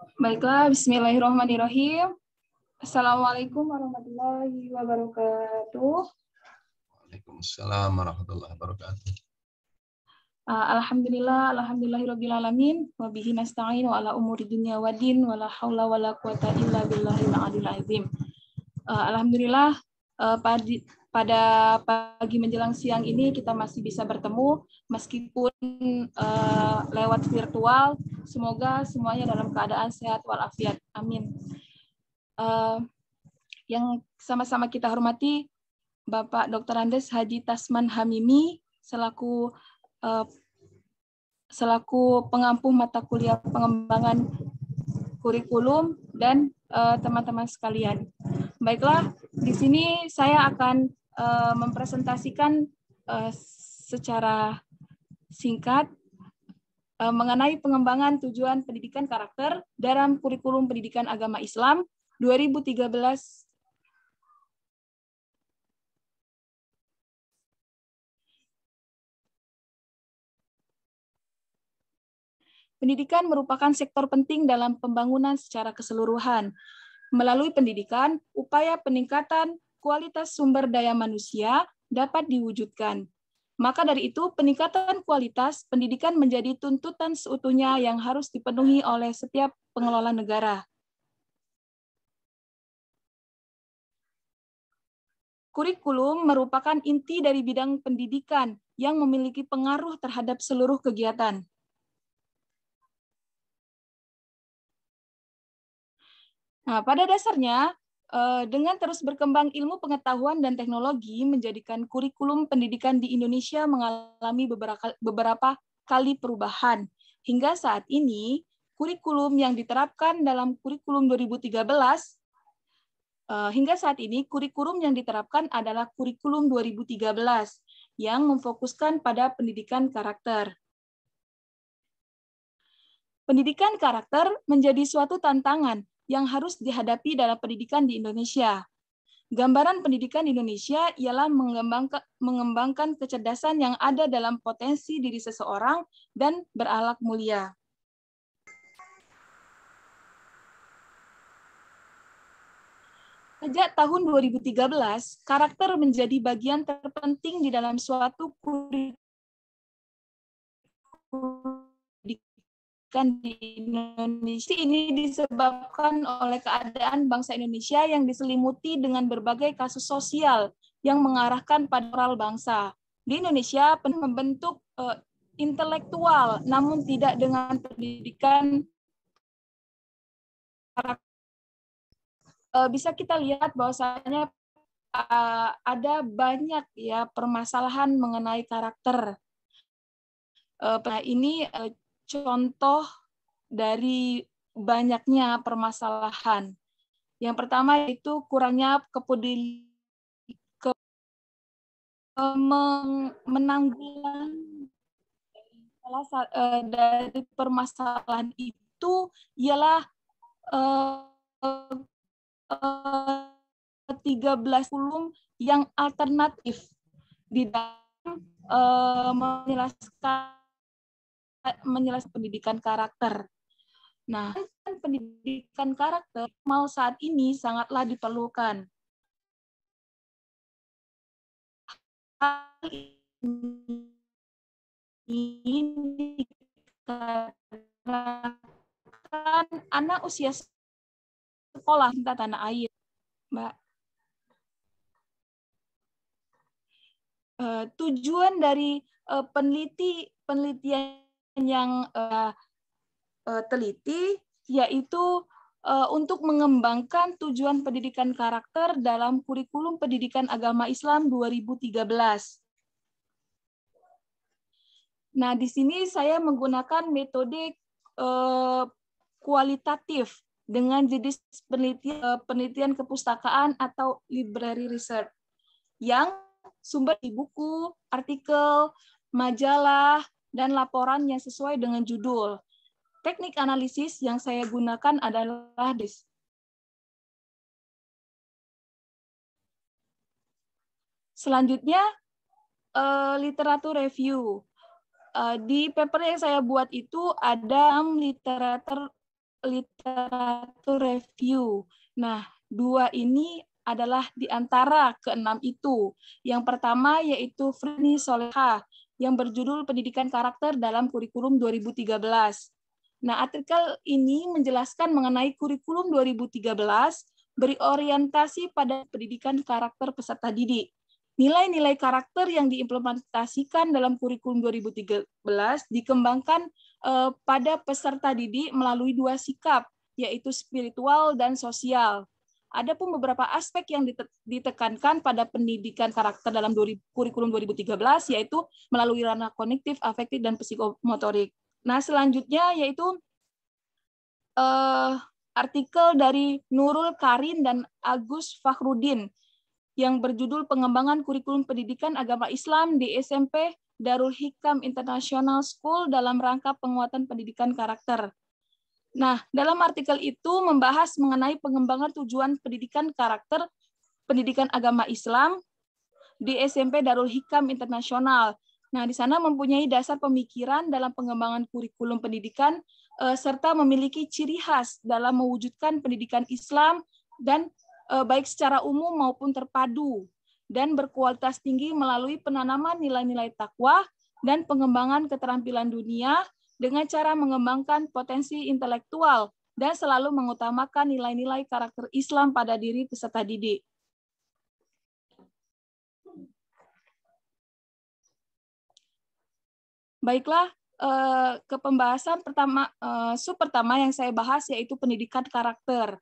Baiklah, bismillahirrahmanirrahim. Assalamualaikum warahmatullahi wabarakatuh. Waalaikumsalam warahmatullahi wabarakatuh. Alhamdulillahirabbil alamin wa bihi nasta'in wa ala umuri dunya waddin wa la haula wa la quwata illa billahil aliyil azim. Alhamdulillah pada pagi menjelang siang ini kita masih bisa bertemu meskipun lewat virtual. Semoga semuanya dalam keadaan sehat walafiat. Amin. Yang sama-sama kita hormati Bapak Dr. Andes Haji Tasman Hamimi selaku pengampu mata kuliah pengembangan kurikulum dan teman-teman sekalian. Baiklah, di sini saya akan mempresentasikan secara singkat mengenai pengembangan tujuan pendidikan karakter dalam kurikulum pendidikan agama Islam 2013. Pendidikan merupakan sektor penting dalam pembangunan secara keseluruhan. Melalui pendidikan, upaya peningkatan kualitas sumber daya manusia dapat diwujudkan. Maka dari itu, peningkatan kualitas pendidikan menjadi tuntutan seutuhnya yang harus dipenuhi oleh setiap pengelola negara. Kurikulum merupakan inti dari bidang pendidikan yang memiliki pengaruh terhadap seluruh kegiatan. Nah, pada dasarnya, dengan terus berkembang ilmu pengetahuan dan teknologi menjadikan kurikulum pendidikan di Indonesia mengalami beberapa kali perubahan. Hingga saat ini, kurikulum yang diterapkan dalam kurikulum 2013, adalah kurikulum 2013 yang memfokuskan pada pendidikan karakter. Pendidikan karakter menjadi suatu tantangan yang harus dihadapi dalam pendidikan di Indonesia. Gambaran pendidikan Indonesia ialah mengembangkan kecerdasan yang ada dalam potensi diri seseorang dan berakhlak mulia. Sejak tahun 2013, karakter menjadi bagian terpenting di dalam suatu kurikulum di Indonesia. Ini disebabkan oleh keadaan bangsa Indonesia yang diselimuti dengan berbagai kasus sosial yang mengarahkan pada moral bangsa. Di Indonesia membentuk intelektual, namun tidak dengan pendidikan. Bisa kita lihat bahwasanya ada banyak ya permasalahan mengenai karakter. Ini contoh dari banyaknya permasalahan. Yang pertama itu kurangnya menanggulangi. Dari permasalahan itu ialah 13 kurikulum yang alternatif di dalam menjelaskan pendidikan karakter. Nah, pendidikan karakter mau saat ini sangatlah diperlukan. Hal ini dikarenakan anak usia sekolah di tanah air, Mbak. Tujuan dari penelitian yang teliti yaitu untuk mengembangkan tujuan pendidikan karakter dalam kurikulum pendidikan agama Islam 2013. Nah, di sini saya menggunakan metode kualitatif dengan jenis penelitian kepustakaan atau library research yang sumber di buku, artikel, majalah, dan laporan yang sesuai dengan judul. Teknik analisis yang saya gunakan adalah selanjutnya literatur review. Di paper yang saya buat itu ada literatur literatur review. Nah, 2 ini adalah di antara ke-6 itu. Yang pertama yaitu Frini Soleha yang berjudul Pendidikan Karakter dalam Kurikulum 2013. Nah, artikel ini menjelaskan mengenai kurikulum 2013 berorientasi pada pendidikan karakter peserta didik. Nilai-nilai karakter yang diimplementasikan dalam kurikulum 2013 dikembangkan pada peserta didik melalui 2 sikap, yaitu spiritual dan sosial. Ada pun beberapa aspek yang ditekankan pada pendidikan karakter dalam kurikulum 2013, yaitu melalui ranah kognitif, afektif, dan psikomotorik. Nah, selanjutnya yaitu artikel dari Nurul Karin dan Agus Fakhrudin yang berjudul Pengembangan Kurikulum Pendidikan Agama Islam di SMP Darul Hikam International School dalam rangka penguatan pendidikan karakter. Nah, dalam artikel itu membahas mengenai pengembangan tujuan pendidikan karakter pendidikan agama Islam di SMP Darul Hikam Internasional. Nah, di sana mempunyai dasar pemikiran dalam pengembangan kurikulum pendidikan serta memiliki ciri khas dalam mewujudkan pendidikan Islam dan baik secara umum maupun terpadu dan berkualitas tinggi melalui penanaman nilai-nilai takwa dan pengembangan keterampilan dunia dengan cara mengembangkan potensi intelektual dan selalu mengutamakan nilai-nilai karakter Islam pada diri peserta didik. Baiklah, ke pembahasan pertama, sub pertama yang saya bahas yaitu pendidikan karakter.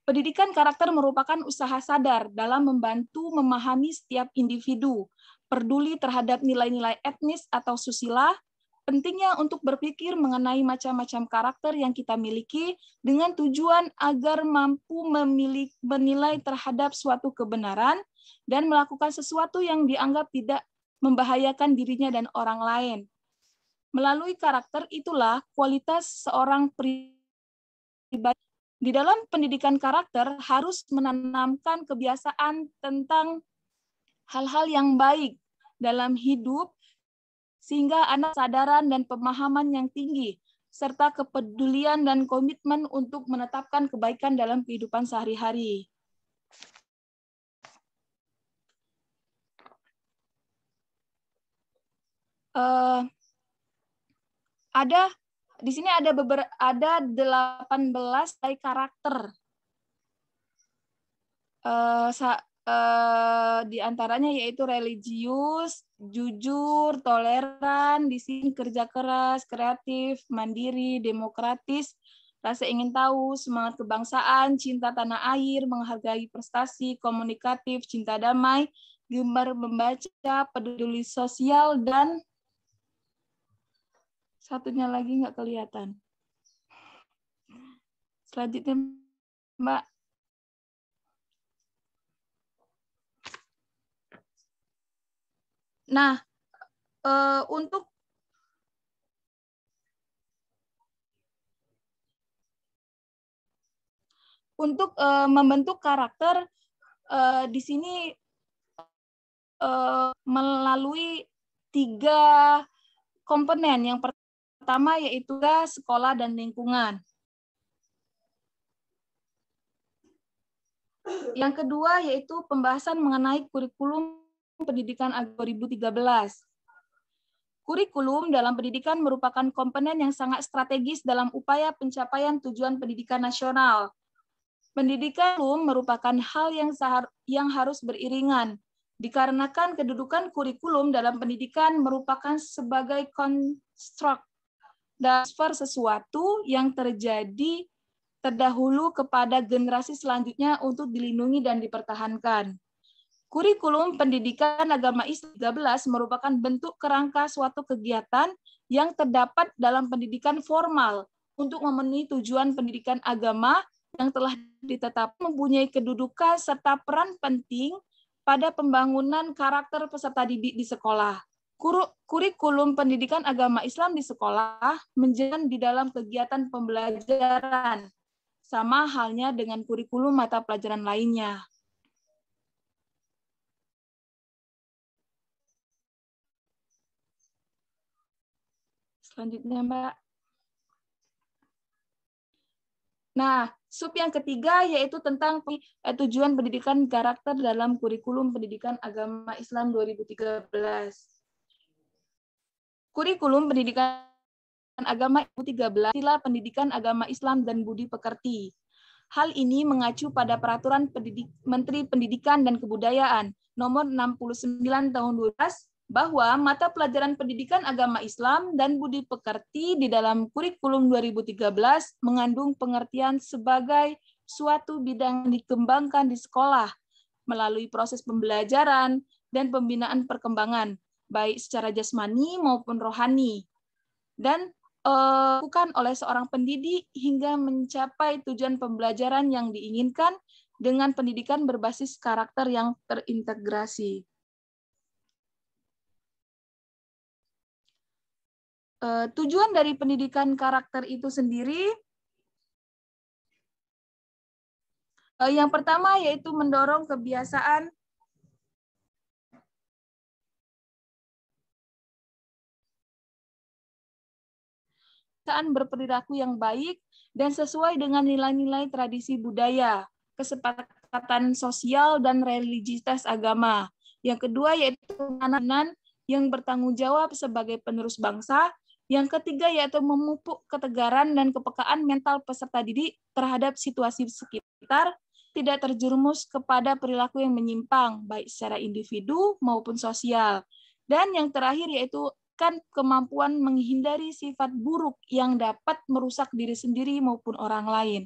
Pendidikan karakter merupakan usaha sadar dalam membantu memahami setiap individu, peduli terhadap nilai-nilai etnis atau susila, pentingnya untuk berpikir mengenai macam-macam karakter yang kita miliki dengan tujuan agar mampu menilai terhadap suatu kebenaran dan melakukan sesuatu yang dianggap tidak membahayakan dirinya dan orang lain. Melalui karakter itulah kualitas seorang pribadi. Di dalam pendidikan karakter harus menanamkan kebiasaan tentang hal-hal yang baik dalam hidup sehingga anak kesadaran dan pemahaman yang tinggi serta kepedulian dan komitmen untuk menetapkan kebaikan dalam kehidupan sehari-hari. Di sini ada 18 nilai karakter. Di antaranya yaitu religius, jujur, toleran, disiplin, kerja keras, kreatif, mandiri, demokratis, rasa ingin tahu, semangat kebangsaan, cinta tanah air, menghargai prestasi, komunikatif, cinta damai, gemar membaca, peduli sosial, dan satunya lagi nggak kelihatan. Selanjutnya, Mbak. Nah, untuk membentuk karakter di sini melalui 3 komponen. Yang pertama yaitu sekolah dan lingkungan. Yang kedua yaitu pembahasan mengenai kurikulum pendidikan 2013. Kurikulum dalam pendidikan merupakan komponen yang sangat strategis dalam upaya pencapaian tujuan pendidikan nasional. Pendidikan merupakan hal yang harus beriringan, dikarenakan kedudukan kurikulum dalam pendidikan merupakan sebagai konstruk transfer sesuatu yang terjadi terdahulu kepada generasi selanjutnya untuk dilindungi dan dipertahankan. Kurikulum Pendidikan Agama Islam 13 merupakan bentuk kerangka suatu kegiatan yang terdapat dalam pendidikan formal untuk memenuhi tujuan pendidikan agama yang telah ditetapkan, mempunyai kedudukan serta peran penting pada pembangunan karakter peserta didik di sekolah. Kurikulum pendidikan agama Islam di sekolah menjalan di dalam kegiatan pembelajaran, sama halnya dengan kurikulum mata pelajaran lainnya. Selanjutnya, Mbak. Nah, sub yang ketiga yaitu tentang tujuan pendidikan karakter dalam kurikulum pendidikan agama Islam 2013. Kurikulum pendidikan agama 2013 istilah pendidikan agama Islam dan budi pekerti. Hal ini mengacu pada peraturan Menteri Pendidikan dan Kebudayaan nomor 69 tahun 2012 bahwa mata pelajaran pendidikan agama Islam dan budi pekerti di dalam kurikulum 2013 mengandung pengertian sebagai suatu bidang yang dikembangkan di sekolah melalui proses pembelajaran dan pembinaan perkembangan, baik secara jasmani maupun rohani, dan dilakukan oleh seorang pendidik hingga mencapai tujuan pembelajaran yang diinginkan dengan pendidikan berbasis karakter yang terintegrasi. Tujuan dari pendidikan karakter itu sendiri, yang pertama yaitu mendorong kebiasaan berperilaku yang baik dan sesuai dengan nilai-nilai tradisi budaya, kesepakatan sosial, dan religiusitas agama. Yang kedua yaitu anak-anak yang bertanggung jawab sebagai penerus bangsa. Yang ketiga yaitu memupuk ketegaran dan kepekaan mental peserta didik terhadap situasi sekitar, tidak terjerumus kepada perilaku yang menyimpang, baik secara individu maupun sosial. Dan yang terakhir yaitu kan kemampuan menghindari sifat buruk yang dapat merusak diri sendiri maupun orang lain.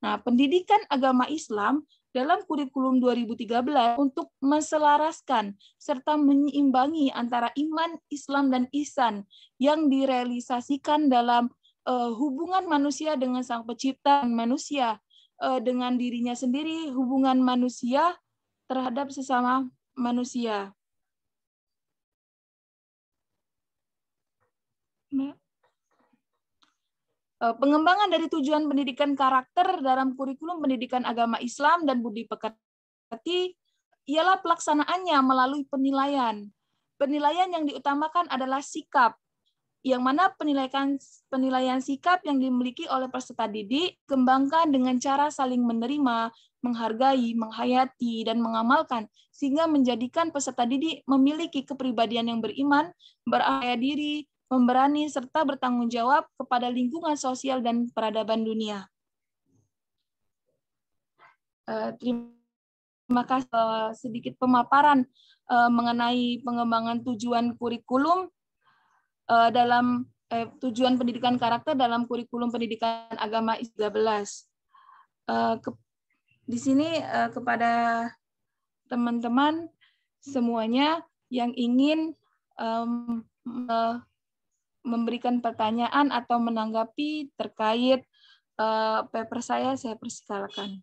Nah, pendidikan agama Islam dalam kurikulum 2013 untuk menselaraskan serta menyeimbangi antara iman, Islam, dan ihsan yang direalisasikan dalam hubungan manusia dengan Sang Pencipta, manusia dengan dirinya sendiri, hubungan manusia terhadap sesama manusia. Pengembangan dari tujuan pendidikan karakter dalam kurikulum pendidikan agama Islam dan budi pekerti ialah pelaksanaannya melalui penilaian. Penilaian yang diutamakan adalah sikap, yang mana penilaian sikap yang dimiliki oleh peserta didik kembangkan dengan cara saling menerima, menghargai, menghayati, dan mengamalkan, sehingga menjadikan peserta didik memiliki kepribadian yang beriman, berpercaya diri, memberani, serta bertanggung jawab kepada lingkungan sosial dan peradaban dunia. Terima kasih sedikit pemaparan mengenai pengembangan tujuan kurikulum dalam tujuan pendidikan karakter dalam kurikulum pendidikan agama 13. Di sini kepada teman-teman semuanya yang ingin memberikan pertanyaan atau menanggapi terkait paper saya persilakan.